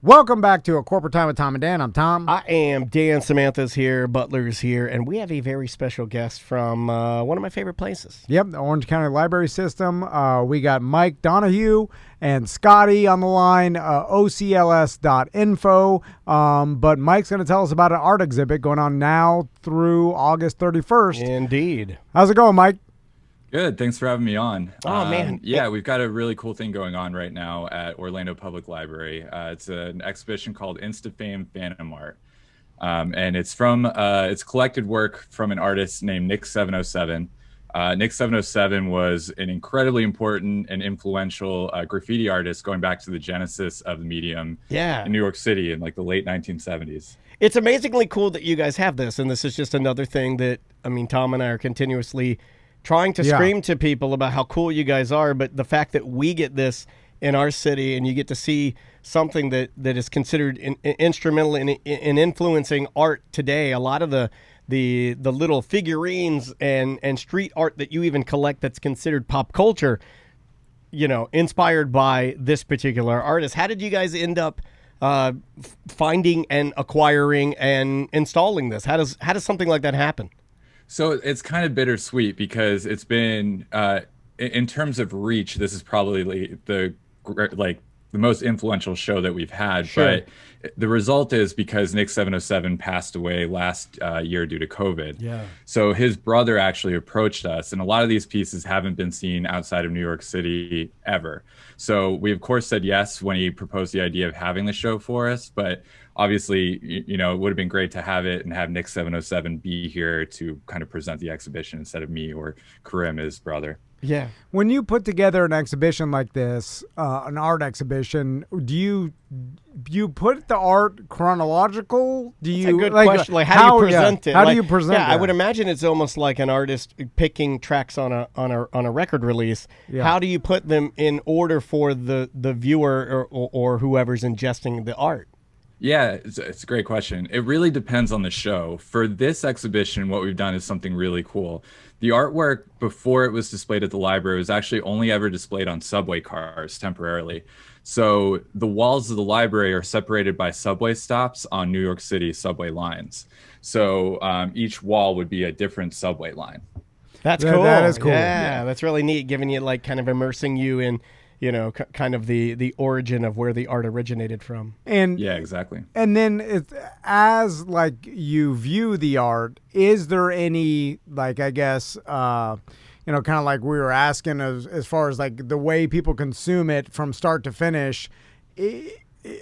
Welcome back to A Corporate Time with Tom and Dan. I'm Tom. I am Dan. Samantha's here, Butler's here, and we have a very special guest from one of my favorite places. Yep, the Orange County Library System. We got Mike Donahue and Scotty on the line, ocls.info. But Mike's going to tell us about an art exhibit going on now through August 31st. Indeed. How's it going, Mike? Good. Thanks for having me on. Oh, man. Yeah, we've got a really cool thing going on right now at Orlando Public Library. It's an exhibition called InstaFame Phantom Art. And it's from it's collected work from an artist named Nick 707. Nick 707 was an incredibly important and influential graffiti artist going back to the genesis of the medium in New York City in like the late 1970s. It's amazingly cool that you guys have this, and this is just another thing that, I mean, Tom and I are continuously trying to scream to people about how cool you guys are, but the fact that we get this in our city and you get to see something that is considered instrumental in influencing art today, a lot of the little figurines and street art that you even collect that's considered pop culture, you know, inspired by this particular artist. How did you guys end up finding and acquiring and installing this? How does something like that happen? So it's kind of bittersweet because it's been, in terms of reach, this is probably the most influential show that we've had. Sure. But the result is because Nick 707 passed away last year due to COVID. Yeah. So his brother actually approached us, and a lot of these pieces haven't been seen outside of New York City ever. So we, of course, said yes when he proposed the idea of having the show for us. But obviously, you know, it would have been great to have it and have Nick 707 be here to kind of present the exhibition instead of me or Karim, his brother. Yeah. When you put together an exhibition like this, an art exhibition, do you put the art chronological? That's a good question. Like, how do you present it? How like, do you present it? Yeah, I would imagine it's almost like an artist picking tracks on a record release. Yeah. How do you put them in order for the viewer or whoever's ingesting the art? Yeah, it's a great question. It really depends on the show. For this exhibition, what we've done is something really cool. The artwork before it was displayed at the library was actually only ever displayed on subway cars temporarily. So the walls of the library are separated by subway stops on New York City subway lines. So each wall would be a different subway line. That's cool. That is cool. Yeah, that's really neat, giving you like kind of immersing you in, you know, kind of the origin of where the art originated from. And yeah, exactly. And then as like you view the art, is there any, like, I guess, you know, kind of like we were asking as far as like the way people consume it from start to finish,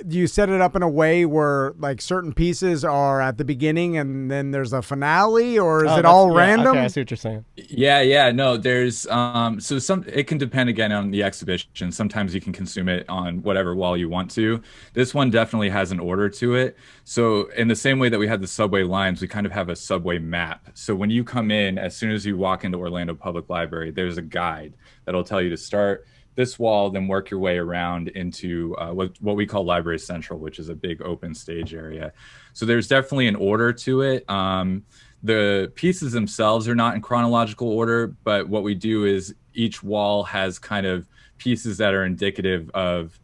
do you set it up in a way where like certain pieces are at the beginning and then there's a finale, or is it all random? Okay, I see what you're saying. Yeah. No, there's so it can depend again on the exhibition. Sometimes you can consume it on whatever wall you want to. This one definitely has an order to it. So in the same way that we had the subway lines, we kind of have a subway map. So when you come in, as soon as you walk into Orlando Public Library, there's a guide that'll tell you to start this wall, then work your way around into what we call Library Central, which is a big open stage area. So there's definitely an order to it. The pieces themselves are not in chronological order, but what we do is each wall has kind of pieces that are indicative of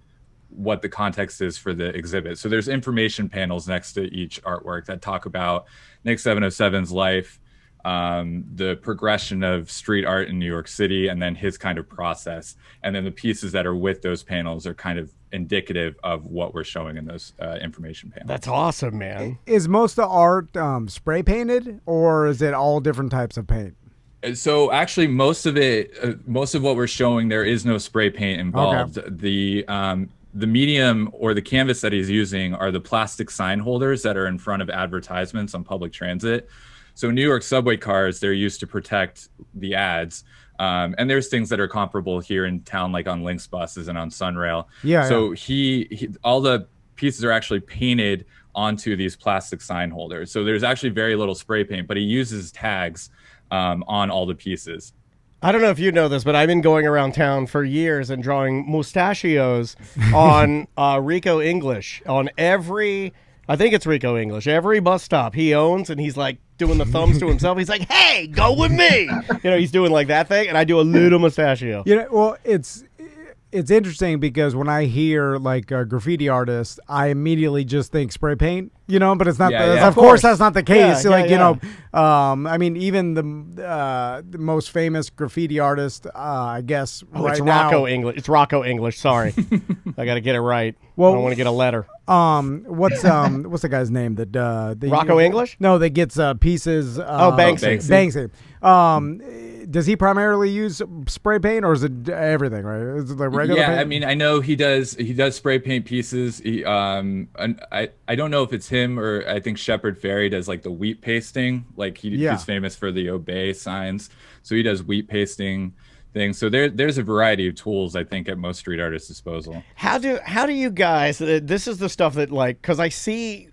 what the context is for the exhibit. So there's information panels next to each artwork that talk about Nick 707's life, the progression of street art in New York City, and then his kind of process. And then the pieces that are with those panels are kind of indicative of what we're showing in those information panels. That's awesome, man. Is most of the art spray painted, or is it all different types of paint? So actually most of what we're showing, there is no spray paint involved. Okay. The medium or the canvas that he's using are the plastic sign holders that are in front of advertisements on public transit. So New York subway cars, they're used to protect the ads. And there's things that are comparable here in town, like on Lynx buses and on Sunrail. Yeah. So he all the pieces are actually painted onto these plastic sign holders. So there's actually very little spray paint, but he uses tags on all the pieces. I don't know if you know this, but I've been going around town for years and drawing mustachios on Rico English on every, I think it's Rico English, every bus stop he owns, and he's like doing the thumbs to himself. He's like, hey, go with me. You know, he's doing like that thing, and I do a little mustachio. You know, well, it's it's interesting because when I hear like a graffiti artist, I immediately just think spray paint, but it's not. Yeah, yeah. Of course, that's not the case. Yeah, Like yeah. I mean, even the most famous graffiti artist, I guess, right It's now. Rocco English. It's Rocco English. Sorry, I got to get it right. Well- I don't want to get a letter. What's the guy's name that Rocco English? No, that gets pieces. Banksy. Does he primarily use spray paint, or is it everything? Right? Is it like regular? Yeah, paint? I mean, I know he does spray paint pieces. And I don't know if it's him or I think Shepard Fairey does like the wheat pasting. Like he's famous for the Obey signs, so he does wheat pasting things. So there's a variety of tools, I think, at most street artists' disposal. How do you guys? This is the stuff that because I see.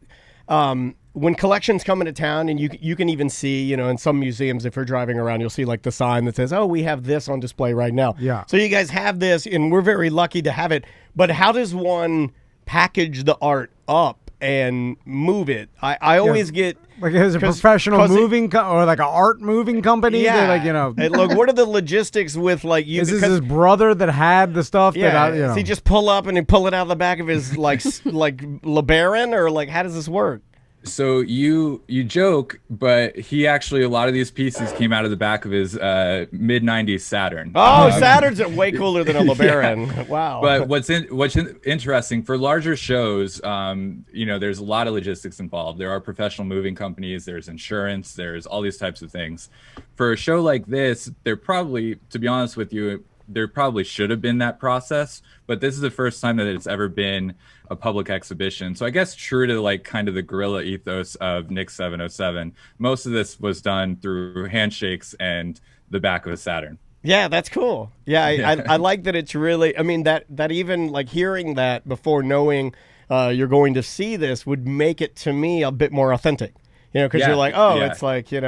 When collections come into town, and you can even see, in some museums, if you're driving around, you'll see like the sign that says, "Oh, we have this on display right now." Yeah. So you guys have this, and we're very lucky to have it. But how does one package the art up and move it? I always get like as a professional or like an art moving company. yeah, Like And look, what are the logistics with like you? Is this his brother that had the stuff? Yeah. That Does he just pull up and he pull it out of the back of his like LeBaron, or like how does this work? So you joke, but he actually, a lot of these pieces came out of the back of his mid '90s Saturn. Oh, Saturn's way cooler than a LeBaron. Yeah. Wow. But what's interesting for larger shows, there's a lot of logistics involved. There are professional moving companies, there's insurance, there's all these types of things. For a show like this, to be honest with you, there probably should have been that process, but this is the first time that it's ever been a public exhibition. So I guess true to like kind of the guerrilla ethos of Nick 707, most of this was done through handshakes and the back of a Saturn. Yeah, that's cool. Yeah, I like that it's really, I mean, that even like hearing that before knowing you're going to see this would make it to me a bit more authentic. Because you're like, it's like, and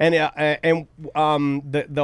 the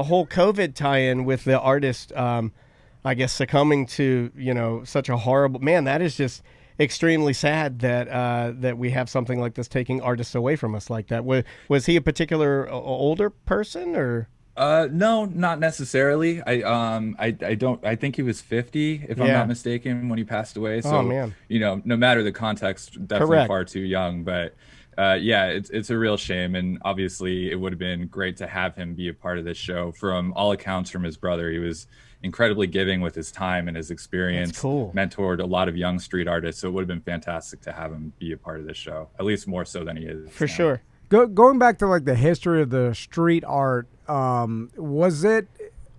whole COVID tie-in with the artist, I guess, succumbing to, such a horrible, man, that is just extremely sad that we have something like this taking artists away from us like that. Was he a particular older person or? No, not necessarily. I think he was 50, if I'm not mistaken, when he passed away. So, man. No matter the context, definitely Correct. Far too young, but it's a real shame, and obviously it would have been great to have him be a part of this show. From all accounts from his brother, he was incredibly giving with his time and his experience. That's cool. Mentored a lot of young street artists, so it would have been fantastic to have him be a part of this show, at least more so than he is For now. sure. Going back to like the history of the street art, was it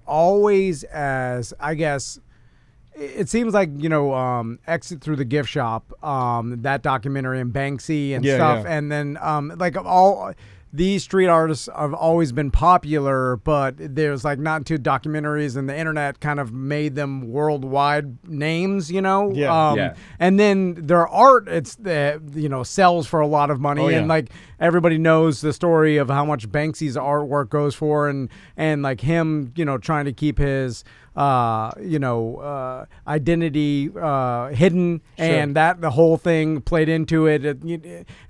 always as, I guess, it seems like, Exit Through the Gift Shop, that documentary, and Banksy and stuff. Yeah. And then like all these street artists have always been popular, but there's like not two documentaries, and the internet kind of made them worldwide names, Yeah. And then their art, sells for a lot of money, and like everybody knows the story of how much Banksy's artwork goes for, and like him, trying to keep his identity hidden, and that the whole thing played into it.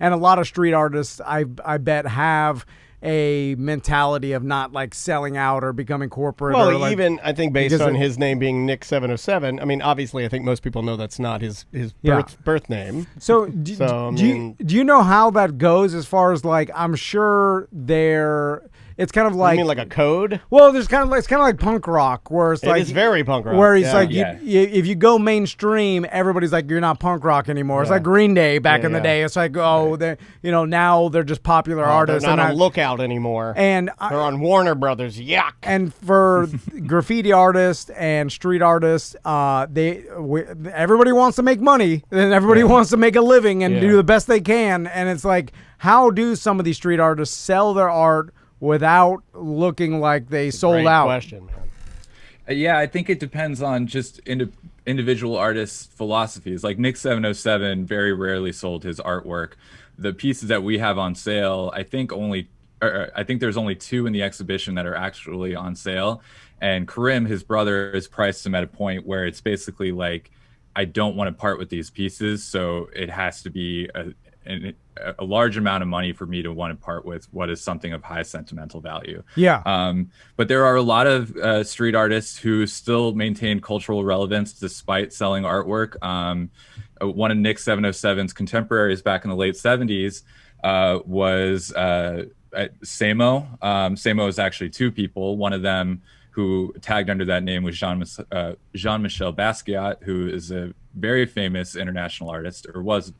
And a lot of street artists, I bet, have a mentality of not like selling out or becoming corporate. Well, or like, even I think based on his name being Nick 707, I mean, obviously, I think most people know that's not his birth name. So, do you know how that goes as far as like, I'm sure it's kind of like, you mean like a code? Well, it's kind of like punk rock, where it's like it's very punk rock. where it's like Yeah. if you go mainstream, everybody's like, you're not punk rock anymore. It's like Green Day back in the day. It's like, they're now they're just popular artists. They're not on Lookout anymore. And they're on Warner Brothers. Yuck. And for graffiti artists and street artists, everybody wants to make money, and everybody wants to make a living and do the best they can. And it's like, how do some of these street artists sell their art without looking like they sold Great out? question, man. Yeah, I think it depends on just individual artists' philosophies. Like Nick 707 very rarely sold his artwork. The pieces that we have on sale, I think there's only 2 in the exhibition that are actually on sale. And Karim, his brother, has priced them at a point where it's basically like, I don't want to part with these pieces, so it has to be a large amount of money for me to want to part with what is something of high sentimental value. Yeah. But there are a lot of street artists who still maintain cultural relevance despite selling artwork. One of Nick 707's contemporaries back in the late 70s was Samo. Samo is actually two people. One of them who tagged under that name was Jean-Michel Basquiat, who is a very famous international artist, or was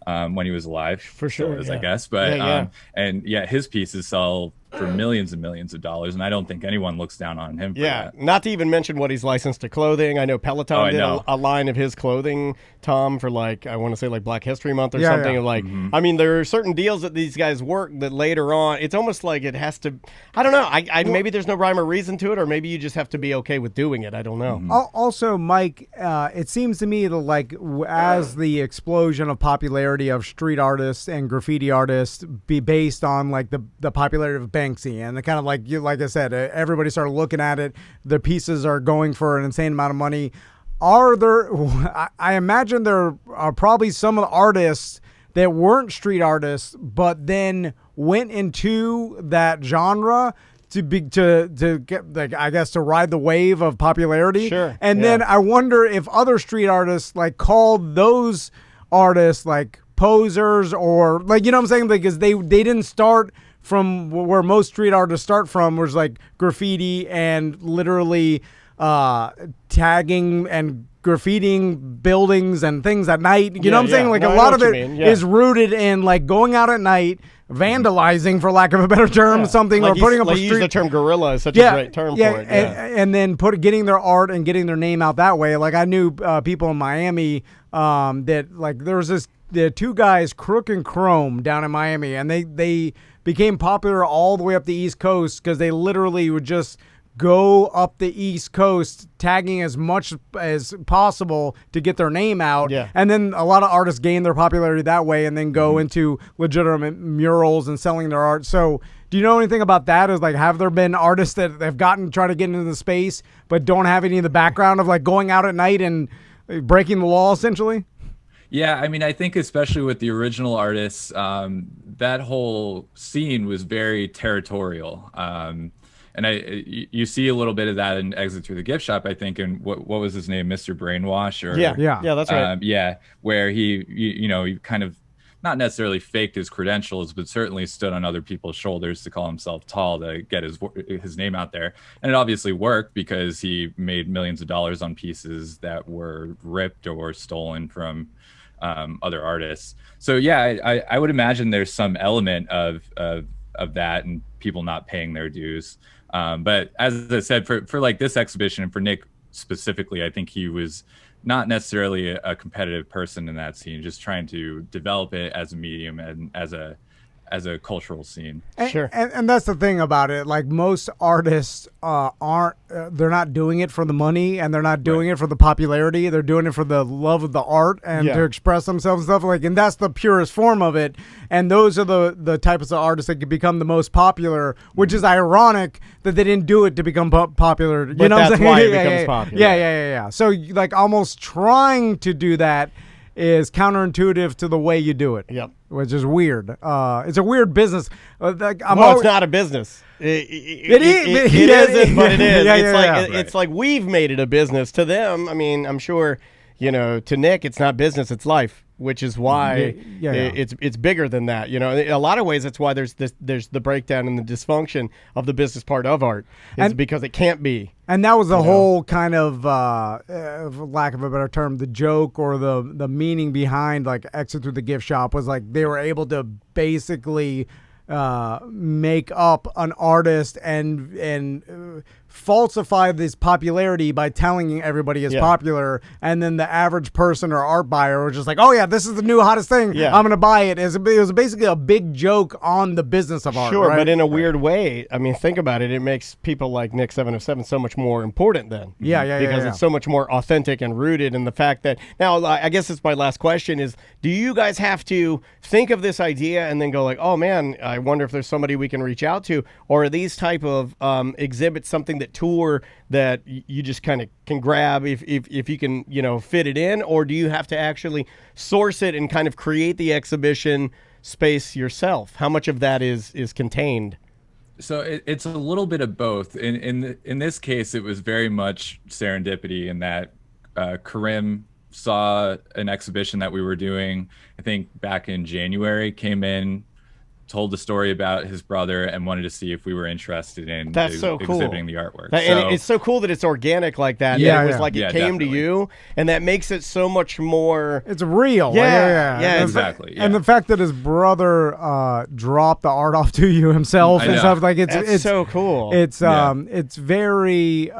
when he was alive. For sure, I guess. But yeah. his pieces sell for millions and millions of dollars, and I don't think anyone looks down on him for that. Not to even mention what he's licensed to clothing. I know Peloton did a line of his clothing, Tom, for like, I want to say like Black History Month or something. Yeah. Like, I mean, there are certain deals that these guys work that later on, it's almost like it has to, I don't know. Maybe there's no rhyme or reason to it, or maybe you just have to be okay with doing it. I don't know. Also, Mike, it seems to me that like as the explosion of popularity of street artists and graffiti artists be based on like the popularity of Banksy, and the kind of like I said, everybody started looking at it. The pieces are going for an insane amount of money. Are there? I imagine there are probably some of the artists that weren't street artists, but then went into that genre to get, like, I guess, to ride the wave of popularity. Sure. And then I wonder if other street artists like called those artists like posers, or like, you know what I'm saying? Because they didn't start from where most street artists start from, was like graffiti and literally tagging and graffitiing buildings and things at night. You know what I'm saying? Like, a lot of it is rooted in like going out at night, vandalizing, for lack of a better term, something, like or putting up a street. You use the term guerrilla is such a great term for it. And then getting their art and getting their name out that way. Like, I knew people in Miami that, like, there was the two guys, Crook and Chrome, down in Miami, and they became popular all the way up the East Coast because they literally would just go up the East Coast tagging as much as possible to get their name out. Yeah. And then a lot of artists gain their popularity that way and then go into legitimate murals and selling their art. So do you know anything about that? Is like, have there been artists that have trying to get into the space but don't have any of the background of like going out at night and breaking the law essentially? Yeah, I mean, I think especially with the original artists, that whole scene was very territorial. And you see a little bit of that in Exit Through the Gift Shop, I think, and what was his name, Mr. Brainwash? Or, yeah, that's right. Where he kind of not necessarily faked his credentials, but certainly stood on other people's shoulders to call himself tall to get his name out there. And it obviously worked because he made millions of dollars on pieces that were ripped or stolen from other artists. So yeah, I would imagine there's some element of that and people not paying their dues. But as I said, for like this exhibition and for Nick specifically, I think he was not necessarily a competitive person in that scene, just trying to develop it as a medium and as a cultural scene. Sure. And that's the thing about it. Like, most artists aren't, they're not doing it for the money, and they're not doing it for the popularity. They're doing it for the love of the art and to express themselves and stuff. Like, and that's the purest form of it. And those are the types of artists that can become the most popular, which is ironic that they didn't do it to become popular. You know what I'm saying? Why it becomes popular. Yeah. So, like, almost trying to do that is counterintuitive to the way you do it. Yep. Which is weird. It's a weird business. It's not a business. It isn't, but it is. It's like we've made it a business. To them, I mean, I'm sure, to Nick, it's not business, it's life, which is why it's bigger than that. In a lot of ways, that's why there's the breakdown and the dysfunction of the business part of art. It's because it can't be. And that was the whole kind of, for lack of a better term, the joke or the meaning behind like Exit Through the Gift Shop was like they were able to basically make up an artist and falsify this popularity by telling everybody is popular, and then the average person or art buyer was just like, oh yeah, this is the new hottest thing, I'm gonna buy it. It was basically a big joke on the business of art. Sure, right? But in a weird way, I mean, think about it, it makes people like Nick 707 so much more important then. Because it's so much more authentic and rooted in the fact that, now I guess it's my last question is, do you guys have to think of this idea and then go like, oh man, I wonder if there's somebody we can reach out to, or are these type of exhibits something that tour that you just kind of can grab if you can, fit it in, or do you have to actually source it and kind of create the exhibition space yourself? How much of that is contained? So it's a little bit of both. In this case, it was very much serendipity in that Karim saw an exhibition that we were doing, I think back in January, came in, told the story about his brother, and wanted to see if we were interested in exhibiting the artwork. And it's so cool that it's organic like that. Yeah, it was like it came definitely to you, and that makes it so much more. It's real. Yeah, exactly. And the fact that his brother dropped the art off to you himself and stuff, like it's so cool. It's very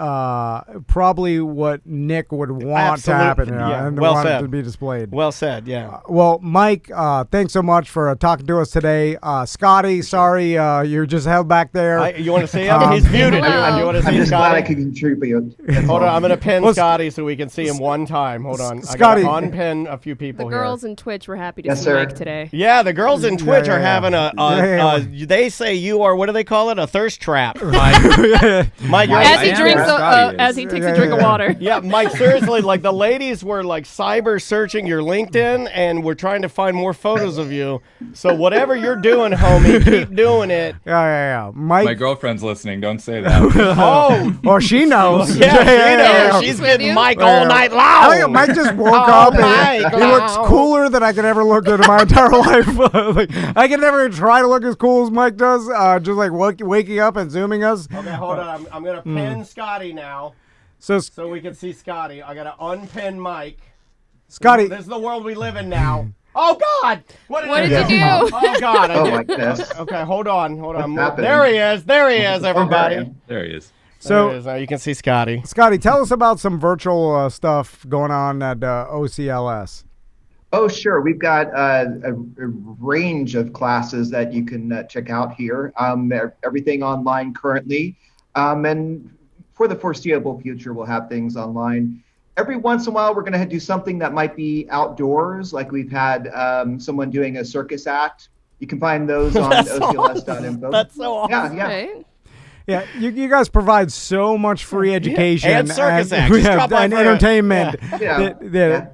probably what Nick would want to happen, and well want it said. to be displayed. Well said. Yeah. Well, Mike, thanks so much for talking to us today. Scotty, sorry you're just held back there. You want to see him? He's muted. You want to see I'm just glad Scotty? I could contribute. Hold on, I'm going to pin Scotty so we can see him one time. Hold on. Scotty. I got to unpin a few people The here. girls in Twitch were happy to Yes, see sir. Mike today. Yeah, the girls in Twitch are having Yeah. they say you are, what do they call it? A thirst trap. Mike, you're As I he am drinks, where Scotty is. as he takes a drink of water. Yeah, Mike, seriously, like the ladies were like cyber searching your LinkedIn and we're trying to find more photos of you. So whatever you're doing, homie, keep doing it. Yeah. Mike. My girlfriend's listening. Don't say that. Oh, Well, she knows. yeah, she yeah. knows. She's She's with getting you? Mike Yeah. all night I think long. Mike just woke Oh up and my he looks God. cooler than I could ever look in my entire life. Like, I can never try to look as cool as Mike does. Just like waking up and zooming us. Okay, hold on. I'm going to pin Scotty now So so we can see Scotty. I got to unpin Mike. Scotty, This is the world we live in now. Oh, God. What did you do? Oh, God. Oh my goodness. Okay, hold on. What's happening? There he is, everybody. Okay. There he is. So- There he is. Now you can see Scotty. Scotty, tell us about some virtual stuff going on at OCLS. Oh, sure. We've got a range of classes that you can check out here. Everything online currently. And for the foreseeable future, we'll have things online. Every once in a while, we're going to do something that might be outdoors, like we've had someone doing a circus act. You can find those on ocls.info. That's so awesome. Yeah. Right? Yeah, you guys provide so much free education And circus acts. we Just have, drop by and for a- entertainment. Yeah. Yeah.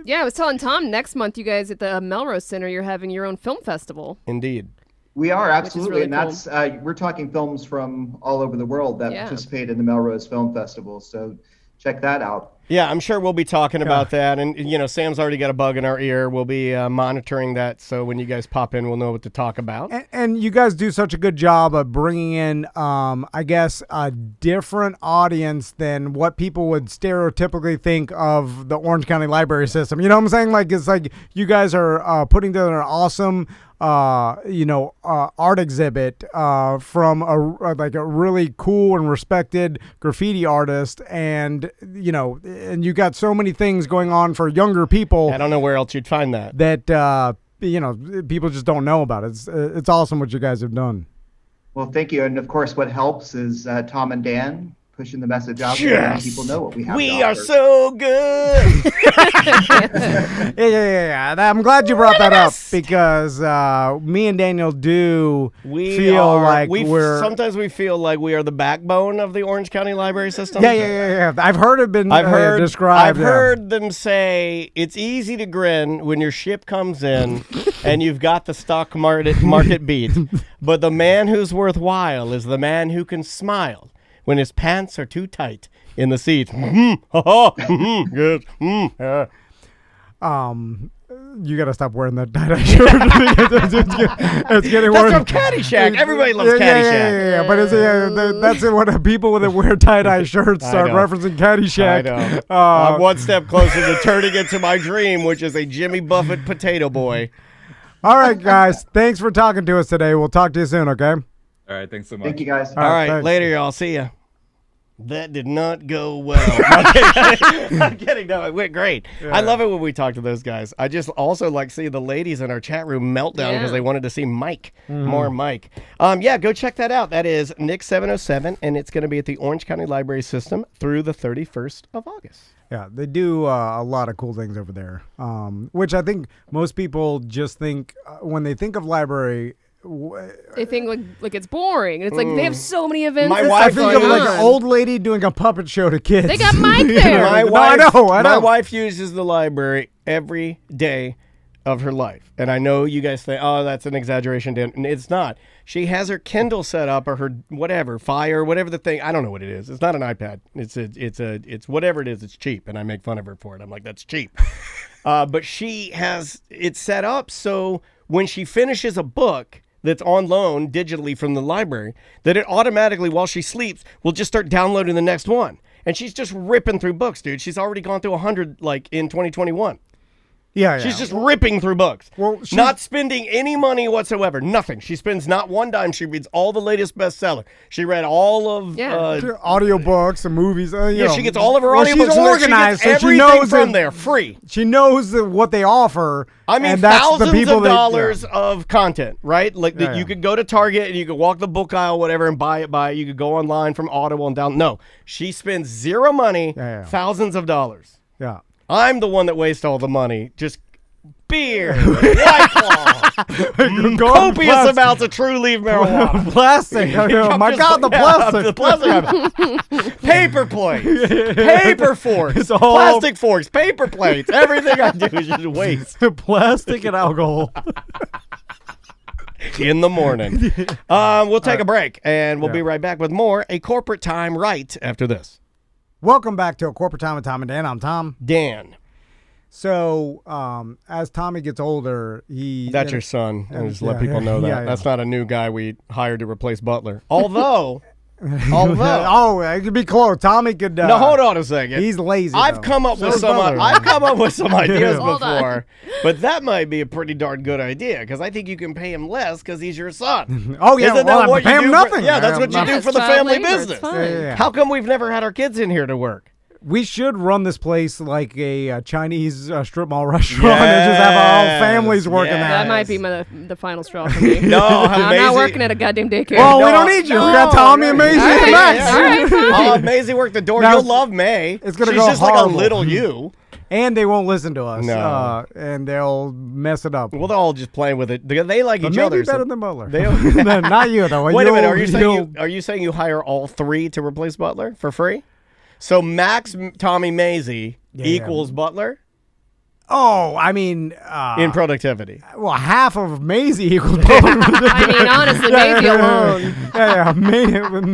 Yeah, I was telling Tom next month you guys at the Melrose Center, you're having your own film festival. Indeed. We are, absolutely. really And that's, we're talking films from all over the world that Yeah. participate in the Melrose Film Festival. So check that out. Yeah, I'm sure we'll be talking about that. And, Sam's already got a bug in our ear. We'll be monitoring that. So when you guys pop in, we'll know what to talk about. And you guys do such a good job of bringing in, I guess, a different audience than what people would stereotypically think of the Orange County Library System. You know what I'm saying? Like, it's like you guys are putting together an awesome, art exhibit from a really cool and respected graffiti artist, and and you got so many things going on for younger people I don't know where else you'd find that. that people just don't know about it. It's awesome what you guys have done. Well, thank you. And of course, what helps is Tom and Dan pushing the message out there, letting people know what we have. We to are offer. so good. Yeah. I'm glad you brought that up because me and Daniel do feel like we're. Sometimes we feel like we are the backbone of the Orange County Library System. Yeah. I've heard it been described. I've heard them say it's easy to grin when your ship comes in and you've got the stock market beat. But the man who's worthwhile is the man who can smile when his pants are too tight in the seat. Good. You got to stop wearing that tie-dye shirt. It's getting worse. That's from Caddyshack. Everybody loves Caddyshack. Yeah. But that's when people that wear tie-dye shirts start know. referencing Caddyshack. I know. I'm one step closer to turning into my dream, which is a Jimmy Buffett potato boy. All right, guys. Thanks for talking to us today. We'll talk to you soon, okay? All right. Thanks so much. Thank you, guys. All right, thanks. later, y'all. See ya. That did not go well. I'm kidding. No, it went great. I love it when we talk to those guys. I just also like seeing the ladies in our chat room meltdown because Yeah. they wanted to see Mike, more Mike. Go check that out. That is Nick 707, and it's going to be at the Orange County Library System through the 31st of August. Yeah, they do a lot of cool things over there, which I think most people just think when they think of library They think like it's boring. And it's like they have so many events. My and wife I stuff think of going like on. an old lady doing a puppet show to kids. They got Mike there. My No, wife, I know. My wife uses the library every day of her life. And I know you guys think, oh, that's an exaggeration, Dan. And it's not. She has her Kindle set up or her whatever, Fire, whatever the thing. I don't know what it is. It's not an iPad. It's whatever it is. It's cheap. And I make fun of her for it. I'm like, that's cheap. But she has it set up so when she finishes a book that's on loan digitally from the library, that it automatically, while she sleeps, will just start downloading the next one. And she's just ripping through books, dude. She's already gone through 100 like in 2021. Yeah, She's just ripping through books. Well, she's- not spending any money whatsoever. Nothing. She spends not one dime. She reads all the latest bestseller. She read all of audiobooks and movies. yeah, she gets all of her well, audiobooks. She's and organized, she gets so she everything knows from that- there free. She knows what they offer. I mean, and that's thousands the people of that, dollars of content, right? Like that Yeah, you could go to Target and you could walk the book aisle, whatever, and buy it. You could go online from Audible and down. No, she spends zero money, thousands of dollars. Yeah. I'm the one that wastes all the money. Just beer, White Claw, copious amounts of True Leaf marijuana. Plastic. Oh, my God, the plastic. The plastic. Paper plates, paper forks, It's all- plastic forks, paper plates. Everything I do is just waste. Plastic and alcohol. In the morning. We'll take a break, and we'll be right back with more A Corporate Time right after this. Welcome back to A Corporate Time with Tom and Dan. I'm Tom. Dan, So, as Tommy gets older, that's your son. I'll just let yeah, people know that. yeah, yeah. That's not a new guy we hired to replace Butler. Although, it could be close. Tommy could. no, hold on a second. He's lazy. I've though. come up with So's some. Butler. I've come up with some ideas Hold on. before, but that might be a pretty darn good idea because I think you can pay him less because he's your son. Oh yeah, Isn't well, that I what pay you him do? nothing. Yeah, that's what you Yeah, do It's for the child family labor, it's business. fine. yeah. How come we've never had our kids in here to work? We should run this place like a Chinese strip mall restaurant and just have our whole families working Yes. there. That might be the final straw for me. No, I'm Maisie- not working at a goddamn daycare. Well, we No, don't need you. no, we got Tommy no. and Maisie All and right, Max. all right, fine. I'll have Maisie work the door. Now, You'll love May. it's gonna She's go just like a horrible. little you. And they won't listen to us. No. And they'll mess it up. Well, they're all just playing with it. They like But each maybe other. better so than Butler. they'll- No, not you though. Wait a minute. You'll- Are you saying you hire all three to replace Butler for free? So Max, Tommy, Maisie equals Butler Oh, I mean, in productivity. well, half of Maisie equals Butler. I mean, honestly, Maisie alone.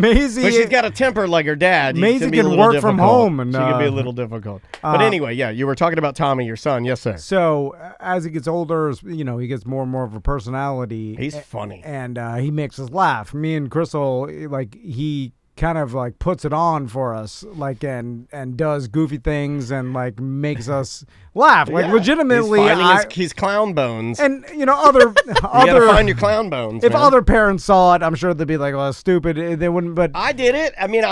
Maisie. But she's got a temper like her dad. It Maisie be a can little work from difficult. home and, she can be a little difficult. But anyway, yeah, you were talking about Tommy, your son. Yes, sir. So as he gets older, he gets more and more of a personality. He's funny. and he makes us laugh. Me and Crystal, like he kind of like puts it on for us, like and does goofy things and like makes us laugh, like Yeah. legitimately. He's finding his clown bones. and other You gotta find your clown bones. if man. other parents saw it, I'm sure they'd be like, "Well, stupid." They wouldn't, but I did it. I mean,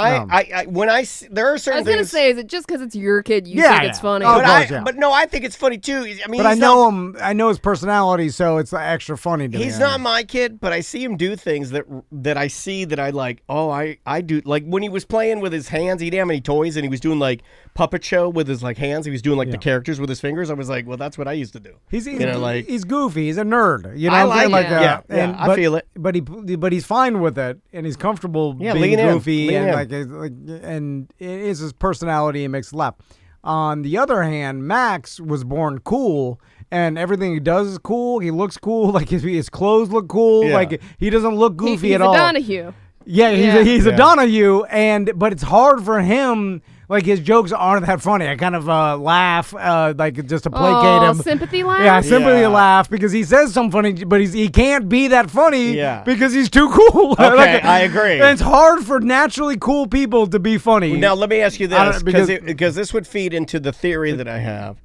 when I there are I certain was gonna things. say, is it just because it's your kid you Yeah, think it's yeah. funny? Oh, but course, yeah. but no, I think it's funny too. I mean, but I he's know not, him. I know his personality, so it's extra funny to me. he's not my kid, but I see him do things that I see that I like. Oh, I do, like when he was playing with his hands. He didn't have any toys, and he was doing like puppet show with his like hands. He was doing like the characters with his fingers. I was like, well, that's what I used to do. He's like he's goofy. He's a nerd. You know, I what I'm saying? like it. Yeah, I but, feel it. But he's fine with it, and he's comfortable Yeah, being lean in. goofy, Lean and in. and it is his personality and makes us laugh. On the other hand, Max was born cool. And everything he does is cool. He looks cool. Like his clothes look cool. Yeah. Like he doesn't look goofy he's at a all. Donahue. Yeah, he's Yeah. a Donahue, but it's hard for him. Like his jokes aren't that funny. I kind of laugh, like just to placate Oh, him. sympathy laugh? Yeah, sympathy Yeah. laugh because he says something funny, but he can't be that funny Yeah. because he's too cool. Okay, I agree. And it's hard for naturally cool people to be funny. Now let me ask you I this, don't- because this would feed into the theory that I have,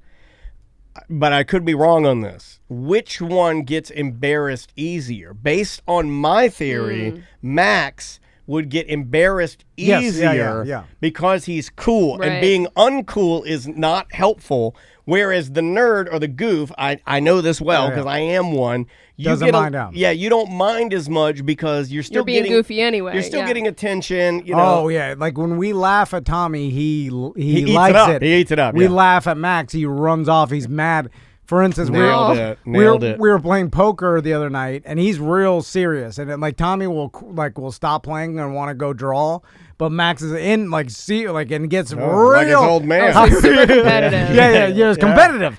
but I could be wrong on this. Which one gets embarrassed easier? Based on my theory, Max would get embarrassed Yes, easier yeah. because he's cool, and Right. being uncool is not helpful. Whereas the nerd or the goof, I know this well Yeah, yeah. because I am one. You Doesn't get mind out. Yeah, you don't mind as much because you're still You're being getting goofy anyway. You're still yeah. getting attention. You know. Oh yeah, like when we laugh at Tommy, he eats likes it up. it. He eats it up, We yeah. laugh at Max, he runs off. He's mad. For instance, Nailed it. Nailed it. we were playing poker the other night, and he's real serious. And then, like Tommy will stop playing and want to go draw, but Max is in and gets real like his old man. Oh, so he's super competitive. yeah, it's competitive.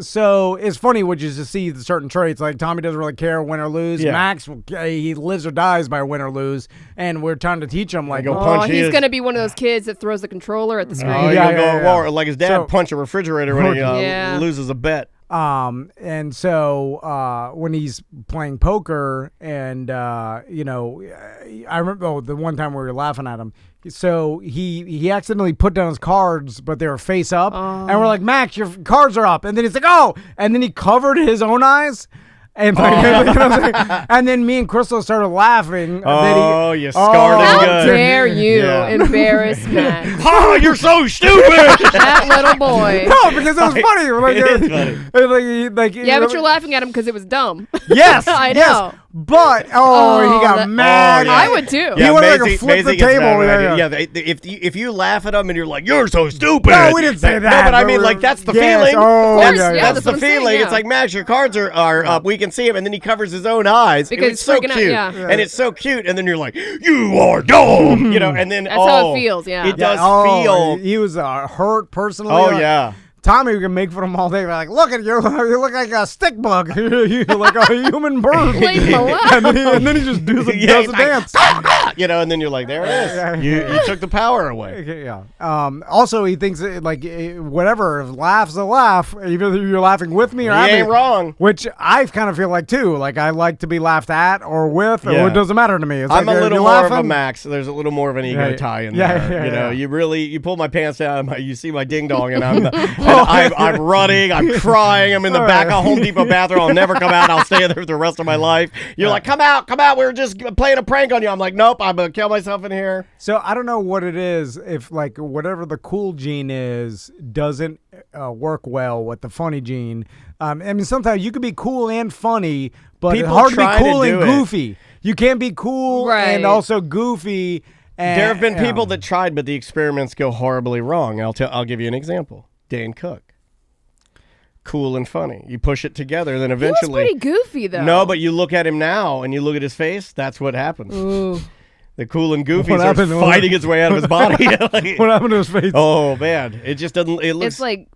So it's funny, which is to see the certain traits. Like Tommy doesn't really care win or lose. Yeah. Max, he lives or dies by win or lose, and we're trying to teach him like, Go Oh, punch he's his- gonna be one of those kids that throws the controller at the screen. Oh, Yeah, you'll yeah, go yeah. war like his dad So- punch a refrigerator when he Yeah. loses a bet. And so when he's playing poker, and I remember the one time we were laughing at him. So he accidentally put down his cards, but they were face up, and we're like, Max, your cards are up, and then he's like, oh, and then he covered his own eyes. And, and then me and Crystal started laughing. Oh, you scarred him How good. dare you Yeah. embarrass Max? Oh, you're so stupid. That little boy. No, because it was funny. Like, It is funny. Yeah, but you're laughing at him because it was dumb. Yes, I yes. know. But he got mad. yeah. I would too. He wanted to Maisie- flip the Maisie gets table. mad when I Yeah, do- if you laugh at them and you're like, you're so stupid. No, we didn't say that. No, but I mean, like, that's the feeling. Oh, course, yeah, yeah, That's that's the what I'm saying, feeling. yeah. It's like, Max, your cards are up. We can see him, and then he covers his own eyes. Because it's so freaking cute, out, yeah. and it's so cute. And then you're like, you are dumb, and then That's how it feels, yeah. it does Oh, feel. He was hurt personally. Oh yeah. Tommy, we can make fun of him all day. We're like, look at you. You look like a stick bug. You're like a human bird. Leave him alone. and then he just does the Yeah, he's dance. And then you're like, there it is. You took the power away. Okay, yeah. Also, he thinks whatever, if laugh's a laugh, even if you're laughing with me or He at me. ain't wrong. Which I kind of feel like too. Like I like to be laughed at or with, or Yeah. it doesn't matter to me. It's I'm like, a if little you're more of a laughing- Max. There's a little more of an ego Yeah, tie in yeah, there. yeah, yeah. You pull my pants down. You see my ding dong, and I'm running. I'm crying. I'm in the back of Home Depot bathroom. I'll never come out. I'll stay there for the rest of my life. You're like, come out. We were just playing a prank on you. I'm like, nope. I'm gonna kill myself in here. So I don't know what it is if like whatever the cool gene is doesn't work well with the funny gene. I mean, sometimes you can be cool and funny, but it's People hard to be try to cool and do it. goofy. You can't be cool Right. and also goofy. And, There have been people that tried, but the experiments go horribly wrong. I'll give you an example. Dane Cook. Cool and funny. You push it together, then He was eventually. pretty goofy though. No, but you look at him now and you look at his face. That's what happens. Ooh. The cool and goofy What starts happened? fighting its way out of his body. Like, What happened to his face? oh man, it just doesn't. It looks It's like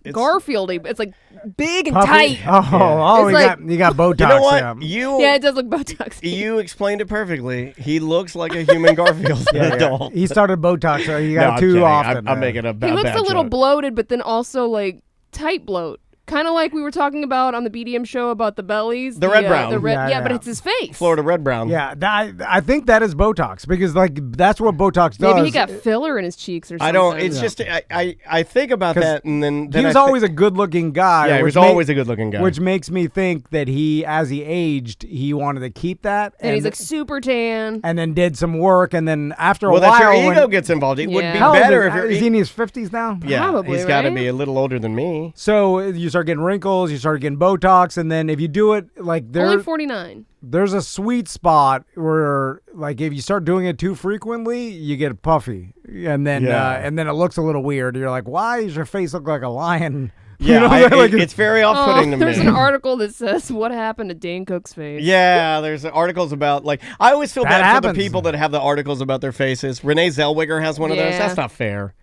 It's- Garfieldy. It's like big and Puffy? tight. Oh, It's he got Botox. You know what? Yeah. Yeah, it does look Botox. You explained it perfectly. He looks like a human Garfield Yeah. adult. He started Botox, so he No, got I'm it too kidding. often. I'm making a He bad looks a little joke. bloated, but then also like tight bloat. Kind of like we were talking about on the BDM show about the bellies. The red brown. The red, Yeah, yeah, but yeah. it's his face. Florida red brown. Yeah, I think that is Botox because like that's what Botox does. Maybe he got filler in his cheeks or something. I don't. It's just I think about 'Cause that and then he was always a good-looking guy. yeah. He which was always a good-looking guy. Which makes me think that as he aged, he wanted to keep that, And he's like super tan. and then did some work, and then after well, a while, that's your when- ego gets involved. It would Yeah. be How old better is, if you're. is he in his 50s now? yeah, Probably, he's got to right? be a little older than me. So you start getting wrinkles, you start getting Botox, and then if you do it like Only 49. there's a sweet spot where like if you start doing it too frequently, you get puffy, and then Yeah. and then it looks a little weird. You're like, why does your face look like a lion? Yeah, You know, like it's very off-putting to me. There's an article that says what happened to Dane Cook's face. Yeah, there's articles about like I always feel That bad for happens. the people that have the articles about their faces. Renee Zellweger has one of those. Yeah. That's not fair.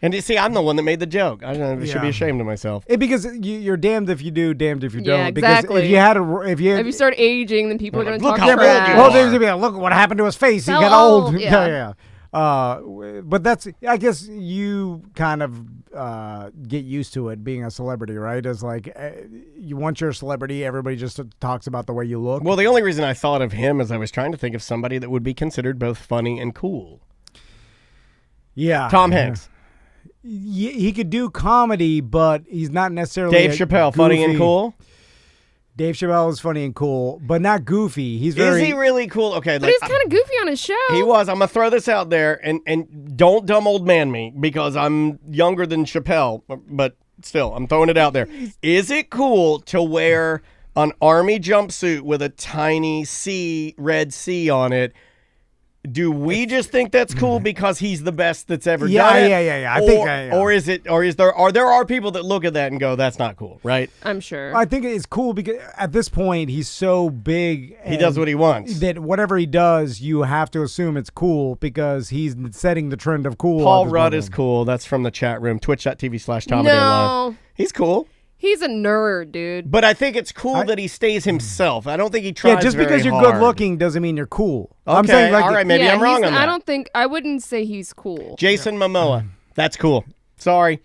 And you see, I'm the one that made the joke. I should Yeah. be ashamed of myself. Because you're damned if you do, damned if you Yeah, don't. exactly. Because if you had a, if you If you start aging, then people are going to Look talk how old trash. you well, are. there's gonna be like, look what happened to his face. He So got old. old, yeah. yeah. But that's, I guess you kind of get used to it being a celebrity, right? It's like you once you're a celebrity, everybody just talks about the way you look. Well, the only reason I thought of him is I was trying to think of somebody that would be considered both funny and cool. yeah, Tom Hanks, He could do comedy, but he's not necessarily Dave a Chappelle, funny and goofy- cool. Dave Chappelle is funny and cool, but not goofy. He's Is very. he really cool? Okay, But he's kind of goofy on his show. he was. I'm gonna throw this out there, and don't dumb old man me because I'm younger than Chappelle, but still, I'm throwing it out there. Is it cool to wear an army jumpsuit with a tiny red C on it, do we just think that's cool because he's the best that's ever Yeah, done it? yeah. I think, yeah. Or is it? Or is there? Are people that look at that and go, "That's not cool," right? I'm sure. I think it's cool because at this point he's so big. He does what he wants. That whatever he does, you have to assume it's cool because he's setting the trend of cool. Paul Rudd is cool. That's from the chat room. Twitch.tv/Tom no, He's cool. he's a nerd, dude. But I think it's cool that he stays himself. I don't think he tries Yeah, just very because you're hard. good looking doesn't mean you're cool. Okay, I'm saying like all right, maybe yeah, I'm wrong on that. I don't think I wouldn't say he's cool. Jason Momoa. That's cool. Sorry.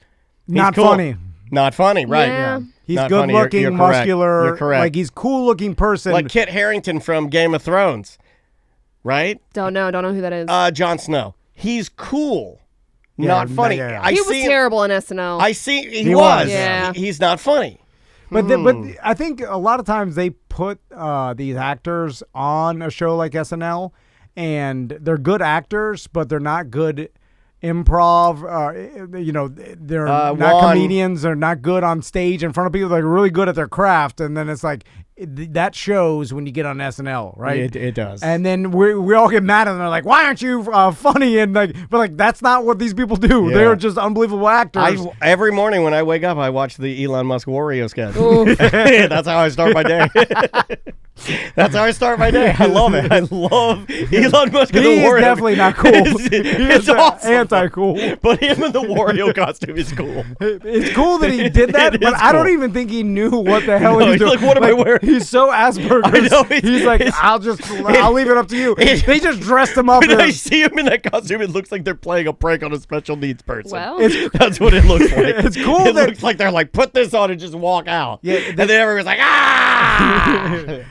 He's not cool. funny. Not funny, right. Yeah. He's Not good funny. You're looking, correct. muscular. You're correct. Like he's cool looking person. Like Kit Harington from Game of Thrones, right? Don't know who that is. Jon Snow. He's cool, Yeah, not funny. yeah. I he was see him- terrible on SNL. I see. He was. was. Yeah. He's not funny. But I think a lot of times they put these actors on a show like SNL, and they're good actors, but they're not good improv. They're not Juan- comedians. They're not good on stage in front of people. They're really good at their craft, and then it's like that shows when you get on SNL, right? It does. And then we all get mad at them. They're like, "Why aren't you funny?" And but that's not what these people do. Yeah. They're just unbelievable actors. Every morning when I wake up, I watch the Elon Musk Wario sketch. Oof. That's how I start my day. That's how I start my day. I love it. I love Elon Musk and He the is Wario. definitely not cool. It's awesome. Anti-cool. But him in the Wario costume is cool. It's cool that he did that, It but is I don't cool. even think he knew what the hell No, he was he's doing. like, what am I wearing? He's so Asperger's. I know, he's like, it's- I'll leave it up to you. They just dressed him up. When I as- see him in that costume, it looks like they're playing a prank on a special needs person. Well, That's what it looks like. It's cool It that- looks like they're like, put this on and just walk out. Yeah, and then everyone's like, ah!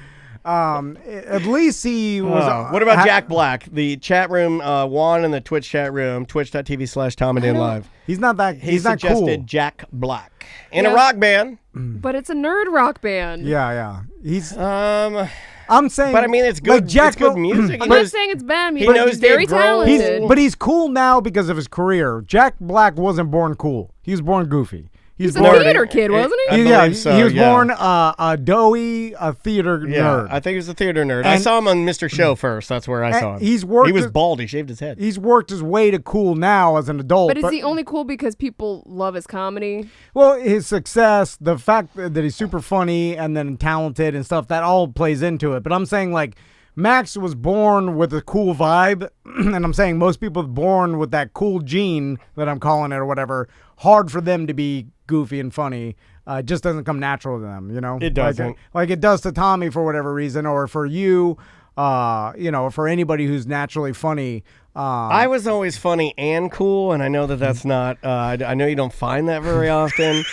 At least he was. What about Jack Black? The chat room, Juan in the Twitch chat room, twitch.tv/Tom and Dan Live. He's not that. He He's not suggested cool. Jack Black in a Yeah. rock band. but it's a nerd rock band. Yeah. He's. But I'm saying. I mean, it's good. Like Jack it's good Bla- music. I'm He not knows- saying it's bad he music. knows He's very Dave Grohl. talented. But he's cool now because of his career. Jack Black wasn't born cool. He was born goofy. He's a nerdy. theater kid, wasn't he? I Yeah, believe so, he was yeah. born a doughy, a theater Yeah, nerd. I think he was a theater nerd. I And- saw him on Mr. Show first. That's where I saw him. he's worked He was his- bald. He shaved his head. He's worked his way to cool now as an adult. But is he only cool because people love his comedy? Well, his success, the fact that he's super funny and then talented and stuff, that all plays into it. But I'm saying, like, Max was born with a cool vibe, and I'm saying most people born with that cool gene that I'm calling it or whatever, hard for them to be goofy and funny. It just doesn't come natural to them, you know? It doesn't. Like it does to Tommy for whatever reason, or for you, for anybody who's naturally funny. I was always funny and cool, and I know that that's not. I know you don't find that very often,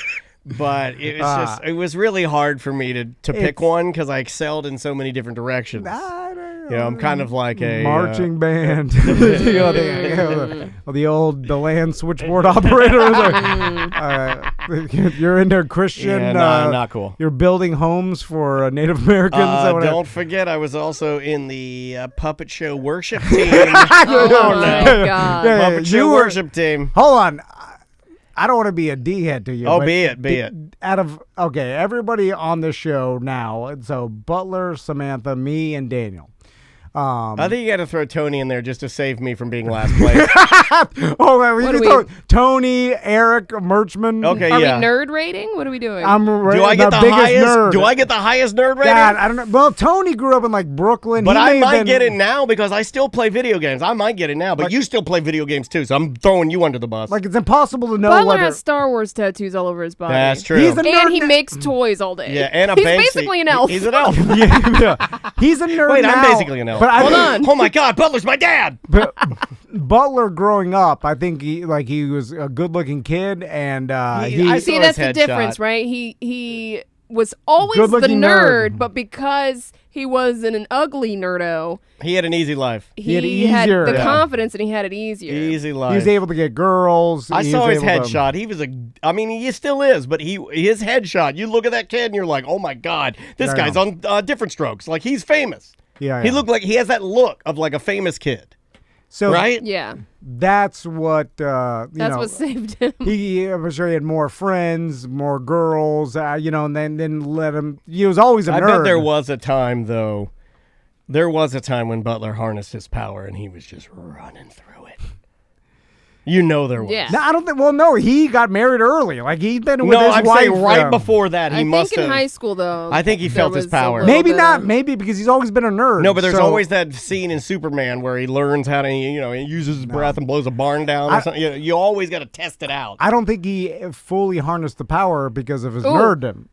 but it was just. It was really hard for me to pick It's- one because I excelled in so many different directions. You know, I'm kind of like a marching band. The land switchboard operator. You're into Christian. Yeah, no, not cool. You're building homes for Native Americans. Don't forget, I was also in the puppet show worship team. Oh my god. Yeah, Puppet show you were- worship team. Hold on. I don't want to be a D-head to you. Oh, but be it. Everybody on the show now, so Butler, Samantha, me, and Daniel. I think you got to throw Tony in there just to save me from being last place. Oh, man, What we are we- throw Tony, Eric, Merchman. Okay, Are yeah. we nerd rating? What are we doing? I'm Do I get the biggest highest? nerd. Do I get the highest nerd rating? God, I don't know. Well, Tony grew up in like Brooklyn. But He I may have might been- get it now because I still play video games. I might get it now, but you still play video games too, so I'm throwing you under the bus. Like it's impossible to know Butler whether has Star Wars tattoos all over his body. That's true. He's a nerd. And he makes toys all day. yeah, and a He's Banksy. basically an elf. He's an elf. yeah. He's a nerd. Wait, now, I'm basically an elf. But I Hold think on. Oh my God, Butler's my dad. But Butler growing up, I think he was a good-looking kid, and I he saw See, his that's the headshot. difference, right? He was always the Good-looking nerd, nerd. but because he wasn't an ugly nerdo, He had an easy life. He had he had easier. the Yeah. confidence and he had it easier. Easy he life. was able to get girls. I He saw was his able to- headshot. He was I mean, he still is, but his headshot. You look at that kid and you're like, oh my God, this Yeah, I guy's know. on Different Strokes. Like he's famous. Yeah, He yeah. looked like he has that look of like a famous kid, So right? Yeah, that's what that's what saved him. I'm sure he had more friends, more girls, and then let him. He was always a I nerd. bet there was a time though. There was a time when Butler harnessed his power and he was just running through it. You know there was. Yeah. No, I don't think. Well, no, he got married early. Like he's been with No, his I'm wife. saying right before that he I must think in have. high school though. I think he there felt his was a power. little Maybe bit not. of- Maybe because he's always been a nerd. No, but there's so- always that scene in Superman where he learns how to, he uses his breath and blows a barn down or something. You always got to test it out. I don't think he fully harnessed the power because of his Ooh. nerddom.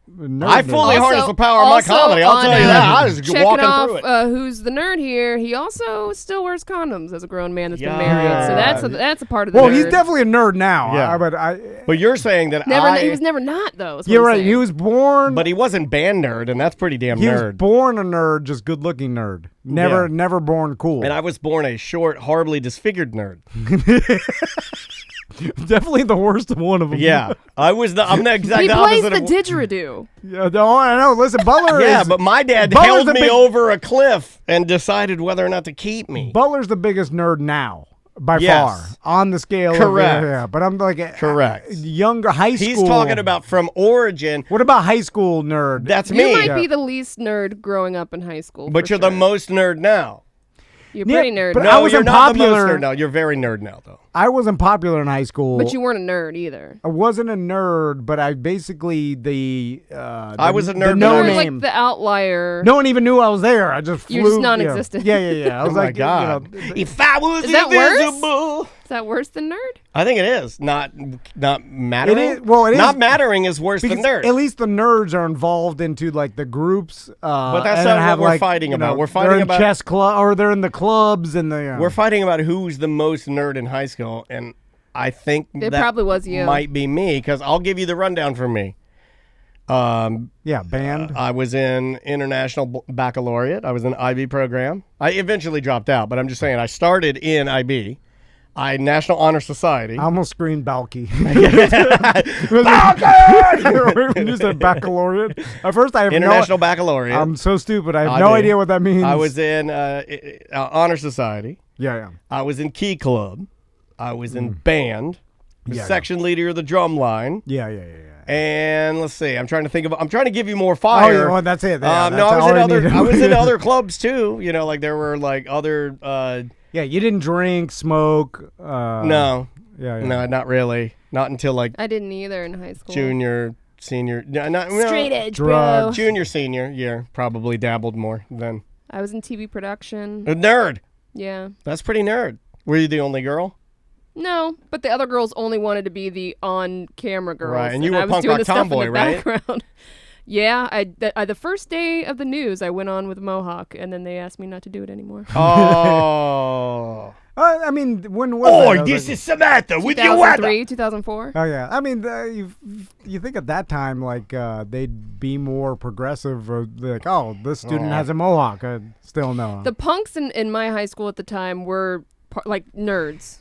I fully harness the power of my comedy. I'll tell you that. I was checking walking off, through it. Who's the nerd here? He also still wears condoms as a grown man that's Yeah. been married. So that's a part of the Well, nerd. he's definitely a nerd now. Yeah. But But you're saying that he was never not though. is what you're I'm right. saying. He was born. but he wasn't band nerd, and that's pretty damn he was nerd. born a nerd, just good looking nerd. Never born cool. And I was born a short, horribly disfigured nerd. Definitely the worst one of them. Yeah, I'm the exact He plays opposite the of. didgeridoo. Yeah, no, I know. Listen, Butler Yeah, is. but my dad Butler's held the me big- over a cliff and decided whether or not to keep me. Butler's the biggest nerd now. By Yes. far, on the scale. Correct. Yeah, but I'm like Correct. Younger high school. He's talking about from origin. What about high school nerd? That's You me. might be the least nerd growing up in high school. But for you're the sure. most nerd now. You're Yeah, pretty nerd. but No, I wasn't you're not the most popular. nerd now. You're very nerd now, though. I wasn't popular in high school. But you weren't a nerd either. I wasn't a nerd, but I basically I was a nerd, The but no I you were was- name. like the outlier. No one even knew I was there. I just flew. You're just yeah. non-existent. Yeah. I was Oh my like, god! If I was Is that worse? invisible. Is that worse than nerd? I think it is not mattering. It is- well, it not is- mattering is worse because than nerd. at least the nerds are involved into like the groups. But that's and not then what have, we're like, fighting you about. know, We're they're fighting in about- chess club, or they're in the clubs, and the. We're fighting about who's the most nerd in high school, and I think It that probably was you. might be me because I'll give you the rundown for me. band. I was in International Baccalaureate. I was in IB program. I eventually dropped out, but I'm just saying I started in IB. National Honor Society. I almost screamed Balky. when you said baccalaureate, at first I have International Baccalaureate. I'm so stupid. I have no IB. idea what that means. I was in Honor Society. Yeah. I was in Key Club. I was in band. Yeah, Section leader of the drum line. Yeah. And let's see. I'm trying to give you more Oh, fire. yeah, well, that's it. Yeah, No, that's I was all in I other. needed. I was in other clubs too. Like there were like other. Yeah, you didn't drink, smoke. No, Yeah. no, not really. Not until like I didn't either in high school. junior, senior. No, Straight edge, Drugs. bro. Junior, senior year. Probably dabbled more then. I was in TV production. A nerd. Yeah. That's pretty nerd. Were you the only girl? No, but the other girls only wanted to be the on-camera girls. Right, and you were I was punk doing rock the stuff tomboy, in the right? background. Yeah, the first day of the news, I went on with Mohawk, and then they asked me not to do it anymore. Oh. I mean, when was that? I was like- Samantha with your weather. 2003, 2004. Oh yeah, I mean, you think at that time like they'd be more progressive, or like, oh, this student has a mohawk. Still no. The punks in my high school at the time were like nerds.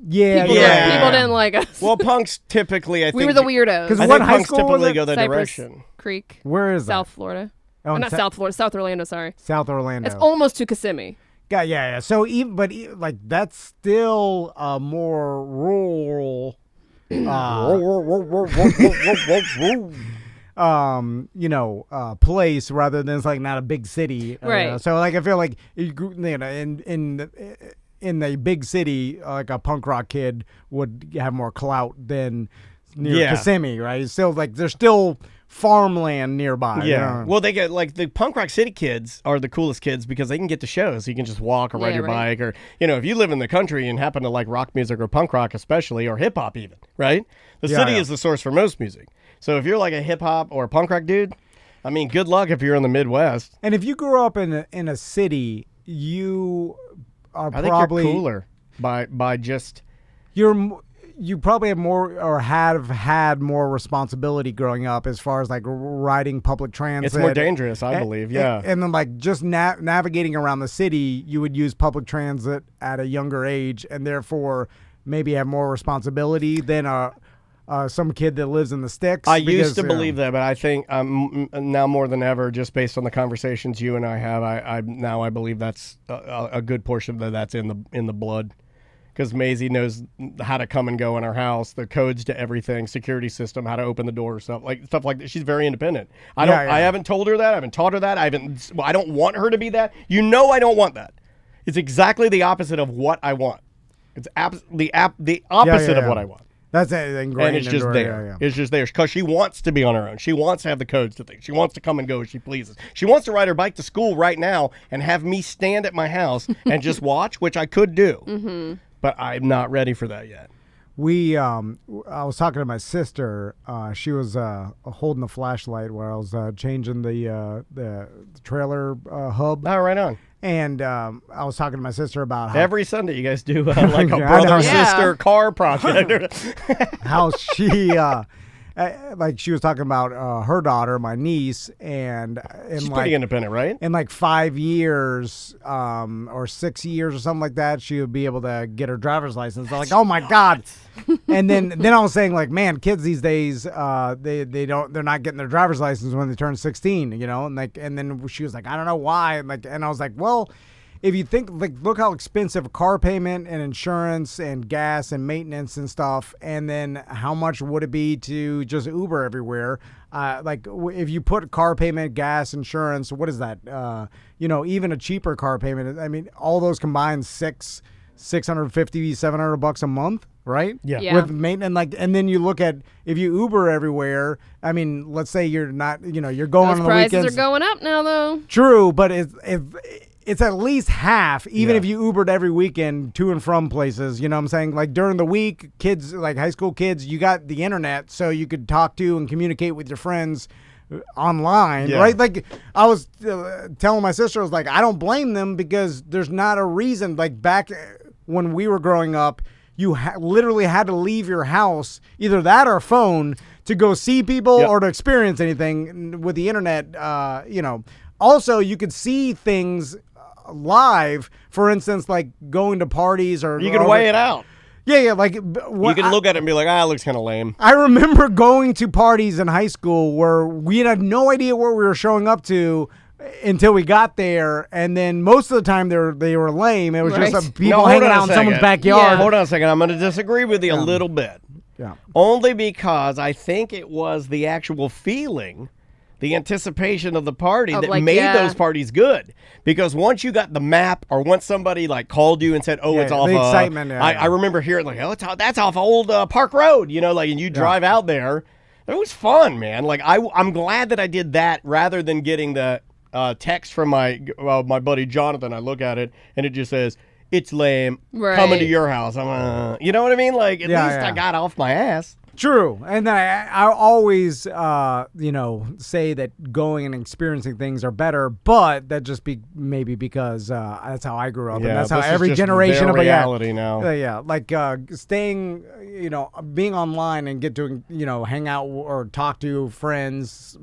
yeah, People, yeah. people didn't like us. Well, punks typically, I think. we were the weirdos. 'Cause I what think high punks school was typically it? go that Cypress direction. Creek, Where is that? South Florida. Oh, in Not South Florida, South Orlando. Sorry, South Orlando. it's almost to Kissimmee. Yeah. So even, like that's still a more rural. Place rather than it's like not a big city. Right. So like I feel like in the big city, like a punk rock kid would have more clout than near Yeah. Kissimmee, right? It's still like there's still farmland nearby. Yeah. Well, they get like the punk rock city kids are the coolest kids because they can get to shows. You can just walk or ride Yeah, your right. bike, or if you live in the country and happen to like rock music or punk rock, especially, or hip hop, even, right? The Yeah, city yeah. is the source for most music. So if you're like a hip hop or a punk rock dude, I mean, good luck if you're in the Midwest. And if you grew up in a city, you are I think probably you're cooler by just. you probably have more or have had more responsibility growing up as far as like riding public transit. It's more dangerous, I believe. Yeah. And then like just navigating around the city, you would use public transit at a younger age, and therefore maybe have more responsibility than some kid that lives in the sticks. I used to believe that, but I think now more than ever, just based on the conversations you and I have, I believe that's a good portion of that's in the blood. because Maisie knows how to come and go in our house, the codes to everything, security system, how to open the door, stuff like that. She's very independent. I haven't told her that. I haven't taught her that. I don't want her to be that. You know, I don't want that. It's exactly the opposite of what I want. It's the opposite of what I want. That's ingrained. And it's just there. Yeah. It's just there because she wants to be on her own. She wants to have the codes to things. She wants to come and go as she pleases. She wants to ride her bike to school right now and have me stand at my house and just watch, which I could do. Mm-hmm. But I'm not ready for that yet. I was talking to my sister. She was holding the flashlight while I was changing the trailer hub. Oh, right on. And I was talking to my sister about how every Sunday you guys do like a brother-sister car project. how she like she was talking about her daughter, my niece, and she's like, pretty independent, right? in like 5 years or 6 years or something like that, she would be able to get her driver's license. I'm like, oh my God. And then I was saying, like, man, kids these days, they're not getting their driver's license when they turn 16, you know? And then she was like, I don't know why. And I was like, well, if you think, like, look how expensive a car payment and insurance and gas and maintenance and stuff, and then how much would it be to just Uber everywhere? If you put car payment, gas, insurance, what is that? Even a cheaper car payment. I mean, all those combined, $650, $700 a month, right? Yeah. With maintenance, and then you look at if you Uber everywhere. I mean, let's say you're not, you're going Those on the prices weekends. are going up now, though. True, but it's at least half, even if you Ubered every weekend to and from places. You know what I'm saying? Like during the week, kids, like high school kids, you got the internet, so you could talk to and communicate with your friends online, right? Like I was telling my sister, I was like, I don't blame them because there's not a reason. Like back when we were growing up, you literally had to leave your house, either that or phone, to go see people or to experience anything. With the internet, Also, you could see things live, for instance, like going to parties or... You can weigh it out. Yeah, like... You can look at it and be like, it looks kind of lame. I remember going to parties in high school where we had no idea what we were showing up to until we got there, and then most of the time they were lame. It was just people hanging out in someone's backyard. Yeah. Hold on a second. I'm going to disagree with you a little bit. Yeah. Only because I think it was the actual feeling... the anticipation of the party that made those parties good. Because once you got the map, or once somebody like called you and said, it's off the excitement. I remember hearing like, that's off old Park Road, and you drive out there. It was fun, man. Like I'm glad that I did that rather than getting the text from my buddy Jonathan. I look at it and it just says, it's lame, coming to your house. You know what I mean? Like at least I got off my ass. True. And then I always, say that going and experiencing things are better, but that just maybe because that's how I grew up. And that's how every generation of reality now. Like staying, being online and get to, hang out or talk to friends,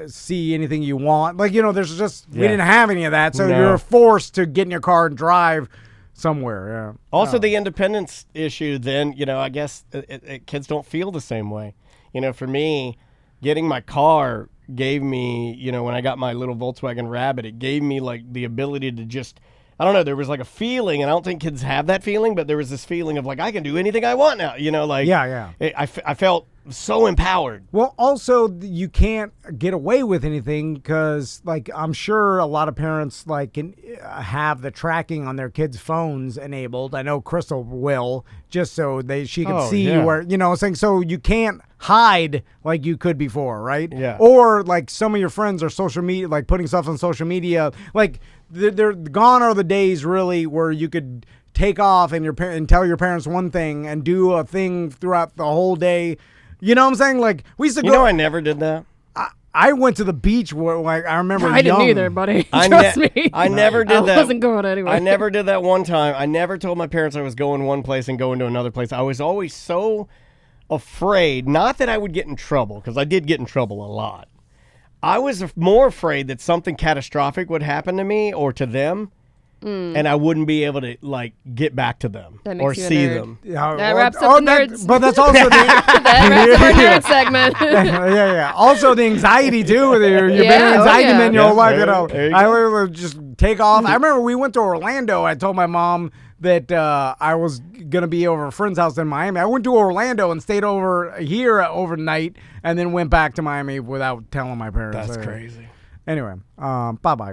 see anything you want. Like, there's just, we didn't have any of that. So you're forced to get in your car and drive somewhere. Also, the independence issue, then, I guess kids don't feel the same way. For me, getting my car gave me, when I got my little Volkswagen Rabbit, it gave me like the ability to just, I don't know, there was like a feeling, and I don't think kids have that feeling, but there was this feeling of like, I can do anything I want now, I felt so empowered. Well, also, you can't get away with anything because, like, I'm sure a lot of parents, like, can have the tracking on their kids' phones enabled. I know Crystal will, just so she can see where, saying, so you can't hide like you could before, right? Yeah. Or, like, some of your friends are social media, like, putting stuff on social media. Like, they're gone are the days, really, where you could take off and tell your parents one thing and do a thing throughout the whole day. You know what I'm saying? Like, we used to go... I never did that. I went to the beach where, like, I remember I didn't either, buddy. Trust me. I never did that. I wasn't going anywhere. I never did that one time. I never told my parents I was going one place and going to another place. I was always so afraid, not that I would get in trouble, because I did get in trouble a lot. I was more afraid that something catastrophic would happen to me or to them, and I wouldn't be able to, like, get back to them or see them. Yeah, that wraps up the nerds. But that's also that wraps up our nerd segment. yeah. Also the anxiety too. You've been an anxiety man your whole life. I would just take off. I remember we went to Orlando. I told my mom that I was gonna be over a friend's house in Miami. I went to Orlando and stayed over here overnight, and then went back to Miami without telling my parents. That's crazy. Anyway, bye bye.